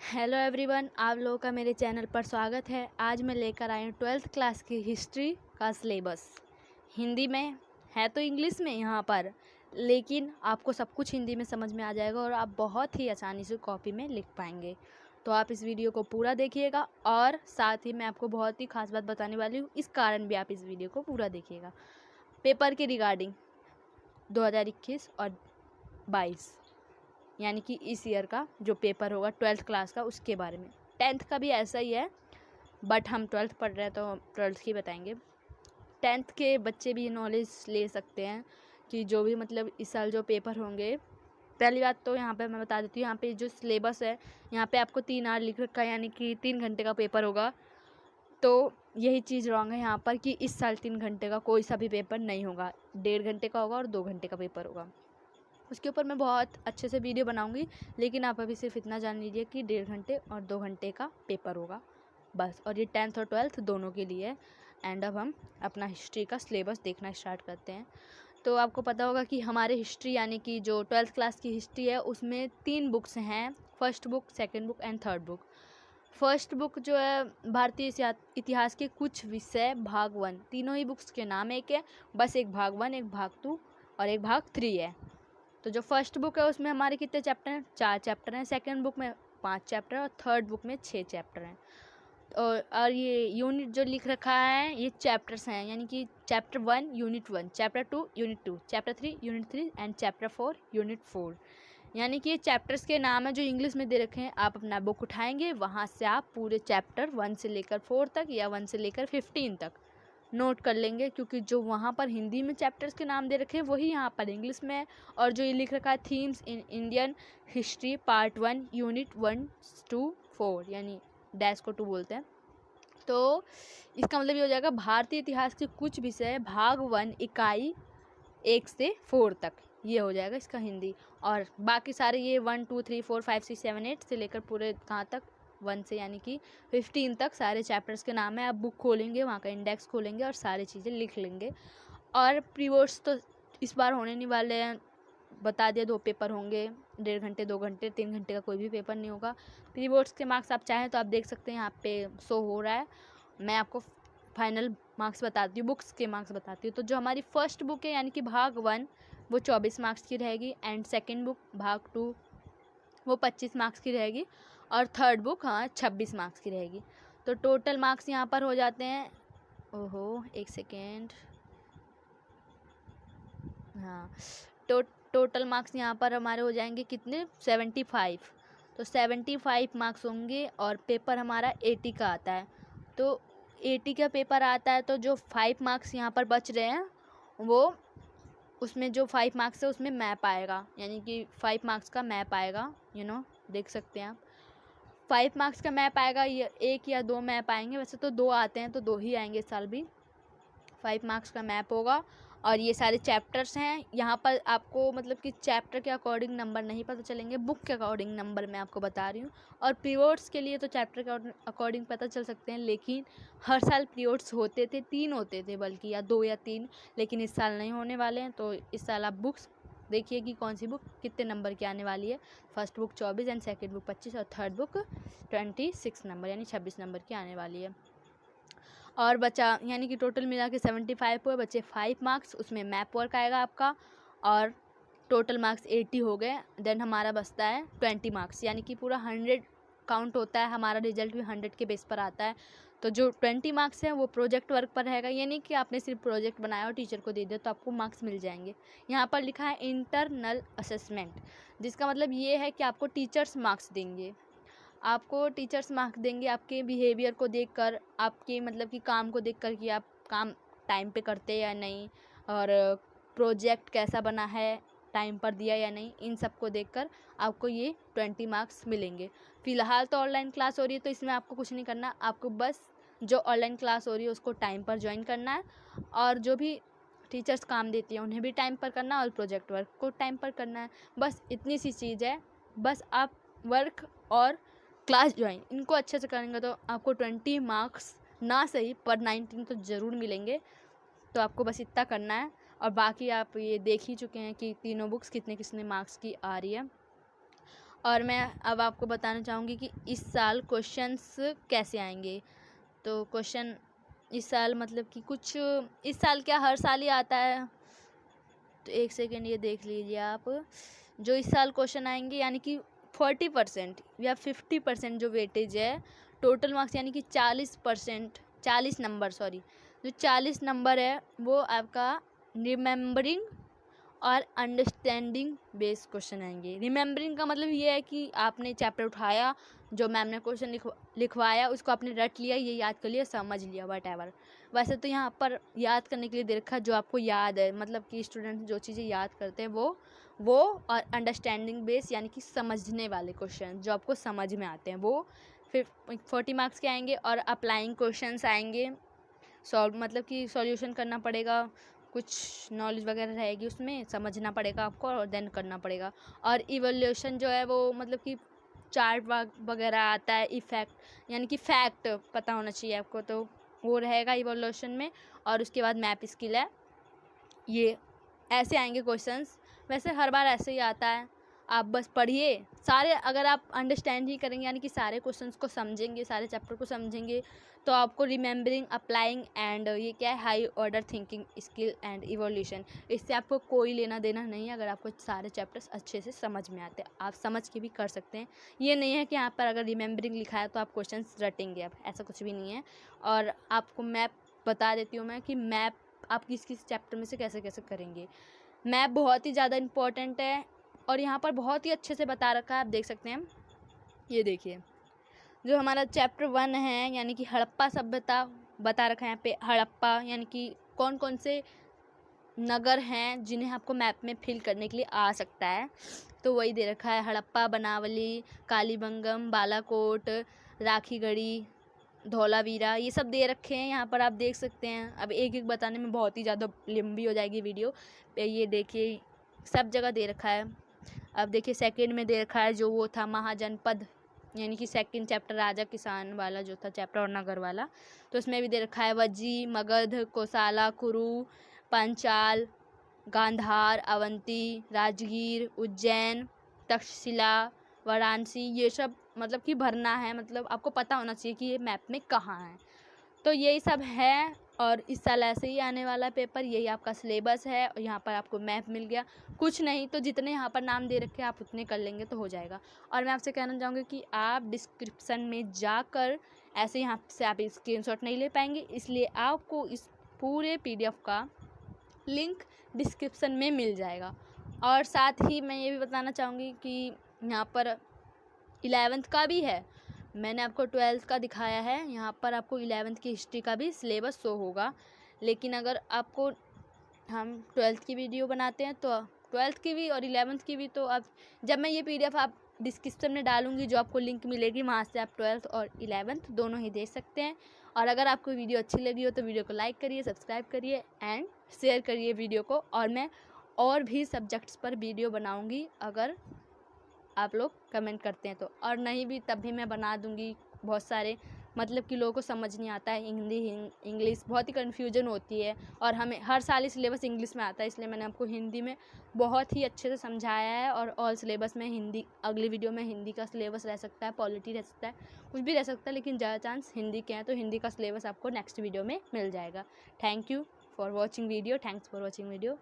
Hello everyone, आप लोगों का मेरे चैनल पर स्वागत है। आज मैं लेकर आई हूँ 12th क्लास की हिस्ट्री का सिलेबस। हिंदी में है तो इंग्लिश में यहाँ पर, लेकिन आपको सब कुछ हिंदी में समझ में आ जाएगा और आप बहुत ही आसानी से कॉपी में लिख पाएंगे। तो आप इस वीडियो को पूरा देखिएगा और साथ ही मैं आपको बहुत ही खास बात बताने वाली हूँ, इस कारण भी आप इस वीडियो को पूरा देखिएगा। पेपर के रिगार्डिंग 2021 और 22 यानी कि इस ईयर का जो पेपर होगा 12th क्लास का, उसके बारे में। 10th का भी ऐसा ही है, बट हम 12th पढ़ रहे हैं तो 12th की बताएंगे। 10th के बच्चे भी नॉलेज ले सकते हैं कि जो भी मतलब इस साल जो पेपर होंगे। पहली बात तो यहाँ पे मैं बता देती हूँ, यहाँ पे जो सिलेबस है यहाँ पे आपको 3 आवर लिख रखा है, यानी कि 3 घंटे का पेपर होगा। तो यही चीज़ रॉन्ग है यहाँ पर कि इस साल 3 घंटे का कोई सा भी पेपर नहीं होगा, 1.5 घंटे का होगा और 2 घंटे का पेपर होगा। उसके ऊपर मैं बहुत अच्छे से वीडियो बनाऊंगी, लेकिन आप अभी सिर्फ इतना जान लीजिए कि 1.5 घंटे और 2 घंटे का पेपर होगा बस। और ये 10th और 12th दोनों के लिए है। एंड अब हम अपना हिस्ट्री का सिलेबस देखना स्टार्ट करते हैं। तो आपको पता होगा कि हमारे हिस्ट्री यानी कि जो 12th क्लास की हिस्ट्री है उसमें 3 बुक्स हैं, first book, second book and third book. First book जो है भारतीय इतिहास के कुछ विषय भाग 1, तीनों ही बुक्स के नाम एक है, बस एक भाग 1, एक भाग 2 और एक भाग 3 है। तो जो फर्स्ट बुक है उसमें हमारे कितने चैप्टर हैं? 4 चैप्टर हैं। सेकंड बुक में 5 चैप्टर और थर्ड बुक में 6 चैप्टर हैं। और ये यूनिट जो लिख रखा है ये चैप्टर्स हैं, यानी कि chapter 1 unit 1, chapter 2 unit 2, chapter 3 unit 3 and chapter 4 unit 4। यानी कि ये चैप्टर्स के नाम है जो इंग्लिश में दे रखे हैं। आप अपना बुक उठाएंगे, वहाँ से आप पूरे चैप्टर 1 से लेकर 4 तक या 1 से लेकर 15 तक नोट कर लेंगे, क्योंकि जो वहाँ पर हिंदी में चैप्टर्स के नाम दे रखे हैं वही यहाँ पर इंग्लिश में है। और जो ये लिख रखा है themes in Indian history part 1 unit 1 to 4, यानी डैश को 2 बोलते हैं। तो इसका मतलब ये हो जाएगा भारतीय इतिहास के कुछ विषय भाग 1 इकाई 1 से 4 तक, ये हो जाएगा इसका हिंदी। और बाकी सारे ये 1 2 3 4 5 6 7 8 से लेकर पूरे कहाँ तक 1 से यानी कि 15 तक सारे चैप्टर्स के नाम है। आप बुक खोलेंगे, वहाँ का इंडेक्स खोलेंगे और सारी चीज़ें लिख लेंगे। और प्रीवोर्ड्स तो इस बार होने नहीं वाले हैं, बता दिया 2 पेपर होंगे, 1.5 घंटे 2 घंटे, 3 घंटे का कोई भी पेपर नहीं होगा। प्रीवोर्ड्स के मार्क्स आप चाहें तो आप देख सकते हैं, यहाँ पे शो हो रहा है। मैं आपको फाइनल मार्क्स बताती हूँ, बुक्स के मार्क्स बताती हूँ। तो जो हमारी फर्स्ट बुक है यानी कि भाग 1 वो 24 मार्क्स की रहेगी, एंड सेकेंड बुक भाग 2 वो 25 मार्क्स की रहेगी, और थर्ड बुक 26 मार्क्स की रहेगी। तो टोटल मार्क्स यहाँ पर हो जाते हैं, ओहो एक सेकेंड, हाँ, टोटल मार्क्स यहाँ पर हमारे हो जाएंगे कितने? 75। तो 75 मार्क्स होंगे और पेपर हमारा 80 का आता है। तो 80 का पेपर आता है, तो जो 5 मार्क्स यहाँ पर बच रहे हैं वो, उसमें जो 5 मार्क्स है उसमें मैप आएगा, यानी कि 5 मार्क्स का मैप आएगा, देख सकते हैं आप। 5 मार्क्स का मैप आएगा, ये 1 या 2 मैप आएंगे, वैसे तो 2 आते हैं तो 2 ही आएंगे इस साल भी। 5 मार्क्स का मैप होगा और ये सारे चैप्टर्स हैं। यहाँ पर आपको मतलब कि चैप्टर के अकॉर्डिंग नंबर नहीं पता चलेंगे, बुक के अकॉर्डिंग नंबर मैं आपको बता रही हूँ। और पीरियड्स के लिए तो चैप्टर के अकॉर्डिंग पता चल सकते हैं, लेकिन हर साल पीरियड्स होते थे, 3 होते थे बल्कि, या 2 या 3, लेकिन इस साल नहीं होने वाले हैं। तो इस साल आप बुक्स देखिए कि कौन सी बुक कितने नंबर की आने वाली है। First book 24 and second book 25 और थर्ड बुक 26 नंबर यानी 26 नंबर की आने वाली है। और बचा यानी कि टोटल मिला के 75 हुए, बचे 5 मार्क्स, उसमें मैप वर्क आएगा आपका, और टोटल मार्क्स 80 हो गए। देन हमारा बचता है 20 मार्क्स, यानी कि पूरा 100 काउंट होता है, हमारा रिजल्ट भी 100 के बेस पर आता है। तो जो 20 मार्क्स है वो प्रोजेक्ट वर्क पर रहेगा, ये नहीं कि आपने सिर्फ प्रोजेक्ट बनाया और टीचर को दे दिया तो आपको मार्क्स मिल जाएंगे। यहाँ पर लिखा है इंटरनल असेसमेंट, जिसका मतलब ये है कि आपको टीचर्स मार्क्स देंगे। आपको टीचर्स मार्क्स देंगे आपके बिहेवियर को देखकर, आपके मतलब कि काम को देखकर कि आप काम टाइम पे करते या नहीं, और प्रोजेक्ट कैसा बना है, टाइम पर दिया या नहीं, इन सब को देखकर आपको ये 20 मार्क्स मिलेंगे। फ़िलहाल तो ऑनलाइन क्लास हो रही है तो इसमें आपको कुछ नहीं करना, आपको बस जो ऑनलाइन क्लास हो रही है उसको टाइम पर ज्वाइन करना है, और जो भी टीचर्स काम देती हैं उन्हें भी टाइम पर करना है, और प्रोजेक्ट वर्क को टाइम पर करना है। बस इतनी सी चीज़ है। बस आप वर्क और क्लास ज्वाइन इनको अच्छे से करेंगे तो आपको 20 मार्क्स ना सही पर 19 तो ज़रूर मिलेंगे। तो आपको बस इतना करना है, और बाकी आप ये देख ही चुके हैं कि तीनों बुक्स कितने कितने मार्क्स की आ रही है। और मैं अब आपको बताना चाहूँगी कि इस साल क्वेश्चंस कैसे आएंगे। तो क्वेश्चन इस साल मतलब कि कुछ इस साल क्या हर साल ही आता है, तो एक सेकेंड ये देख लीजिए आप। जो इस साल क्वेश्चन आएंगे यानी कि 40% या 50% जो वेटेज है टोटल मार्क्स, यानी कि 40%, 40 नंबर, सॉरी, जो 40 नंबर है वो आपका रिमेम्बरिंग और अंडरस्टैंडिंग बेस्ड क्वेश्चन आएंगे। रिमेम्बरिंग का मतलब ये है कि आपने चैप्टर उठाया, जो मैम ने क्वेश्चन लिखवाया उसको आपने रट लिया, ये याद कर लिया, समझ लिया, वट एवर। वैसे तो यहाँ पर याद करने के लिए दे रखा है जो आपको याद है, मतलब कि स्टूडेंट जो चीज़ें याद करते हैं वो और अंडरस्टैंडिंग बेस यानी कि समझने वाले क्वेश्चन जो आपको समझ में आते हैं वो फिर 40 मार्क्स के आएंगे। और अप्लाइंग क्वेश्चंस आएंगे, सॉल्व मतलब कि सॉल्यूशन करना पड़ेगा, कुछ नॉलेज वगैरह रहेगी उसमें, समझना पड़ेगा आपको और देन करना पड़ेगा। और इवोल्यूशन जो है वो मतलब कि चार्ट वगैरह आता है, इफेक्ट यानी कि फैक्ट पता होना चाहिए आपको, तो वो रहेगा इवोल्यूशन में। और उसके बाद मैप स्किल है। ये ऐसे आएंगे क्वेश्चंस, वैसे हर बार ऐसे ही आता है, आप बस पढ़िए सारे। अगर आप अंडरस्टैंड ही करेंगे यानी कि सारे क्वेश्चंस को समझेंगे, सारे चैप्टर को समझेंगे, तो आपको रिमेम्बरिंग, अप्लाइंग एंड ये क्या है, high order thinking skill and evolution, इससे आपको कोई लेना देना नहीं है। अगर आपको सारे चैप्टर्स अच्छे से समझ में आते हैं, आप समझ के भी कर सकते हैं। ये नहीं है कि यहाँ पर अगर रिमेम्बरिंग लिखा है तो आप क्वेश्चन रटेंगे, अब ऐसा कुछ भी नहीं है। और आपको मैप बता देती हूँ मैं कि मैप आप किस किस चैप्टर में से कैसे कैसे करेंगे। मैप बहुत ही ज़्यादा इम्पॉर्टेंट है और यहाँ पर बहुत ही अच्छे से बता रखा है, आप देख सकते हैं। ये देखिए जो हमारा चैप्टर 1 है यानी कि हड़प्पा सभ्यता बता रखा है यहाँ पे। हड़प्पा यानी कि कौन कौन से नगर हैं जिन्हें आपको मैप में फिल करने के लिए आ सकता है, तो वही दे रखा है। हड़प्पा, बनावली, कालीबंगम, बालाकोट, राखीगढ़ी, धौलावीरा, ये सब दे रखे हैं यहाँ पर, आप देख सकते हैं। अब एक एक बताने में बहुत ही ज़्यादा लंबी हो जाएगी वीडियो। ये देखिए सब जगह दे रखा है। अब देखिए सेकंड में दे रखा है जो वो था महाजनपद, यानी कि सेकंड चैप्टर राजा किसान वाला जो था चैप्टर और नगर वाला, तो उसमें भी दे रखा है वज्जी, मगध, कोसाला, कुरु, पांचाल, गांधार, अवंती, राजगीर, उज्जैन, तक्षशिला, वाराणसी, ये सब मतलब कि भरना है, मतलब आपको पता होना चाहिए कि ये मैप में कहाँ है। तो यही सब है और इस साल ऐसे ही आने वाला पेपर, यही आपका सिलेबस है। और यहाँ पर आपको मैप मिल गया, कुछ नहीं तो जितने यहाँ पर नाम दे रखे आप उतने कर लेंगे तो हो जाएगा। और मैं आपसे कहना चाहूँगी कि आप डिस्क्रिप्शन में जाकर ऐसे यहाँ से आप स्क्रीनशॉट नहीं ले पाएंगे, इसलिए आपको इस पूरे PDF का लिंक डिस्क्रिप्शन में मिल जाएगा। और साथ ही मैं ये भी बताना चाहूँगी कि यहाँ पर 11th का भी है, मैंने आपको 12th का दिखाया है, यहाँ पर आपको 11th की हिस्ट्री का भी सिलेबस शो होगा। लेकिन अगर आपको हम 12th की वीडियो बनाते हैं तो 12th की भी और 11th की भी, तो अब जब मैं ये PDF आप डिस्क्रिप्शन में डालूंगी जो आपको लिंक मिलेगी, वहाँ से आप 12th और 11th दोनों ही देख सकते हैं। और अगर आपको वीडियो अच्छी लगी हो तो वीडियो को लाइक करिए, सब्सक्राइब करिए एंड शेयर करिए वीडियो को। और मैं और भी सब्जेक्ट्स पर वीडियो बनाऊंगी अगर आप लोग कमेंट करते हैं तो, और नहीं भी तब भी मैं बना दूंगी बहुत सारे। मतलब कि लोगों को समझ नहीं आता है हिंदी इंग्लिश, बहुत ही कन्फ्यूजन होती है और हमें हर साल ही सिलेबस इंग्लिश में आता है, इसलिए मैंने आपको हिंदी में बहुत ही अच्छे से समझाया है। और ऑल सिलेबस में हिंदी, अगली वीडियो में हिंदी का सिलेबस रह सकता है, पॉलिटी रह सकता है, कुछ भी रह सकता है, लेकिन ज़्यादा चांस हिंदी के हैं, तो हिंदी का सिलेबस आपको नेक्स्ट वीडियो में मिल जाएगा। Thank you for watching video, thanks for watching video.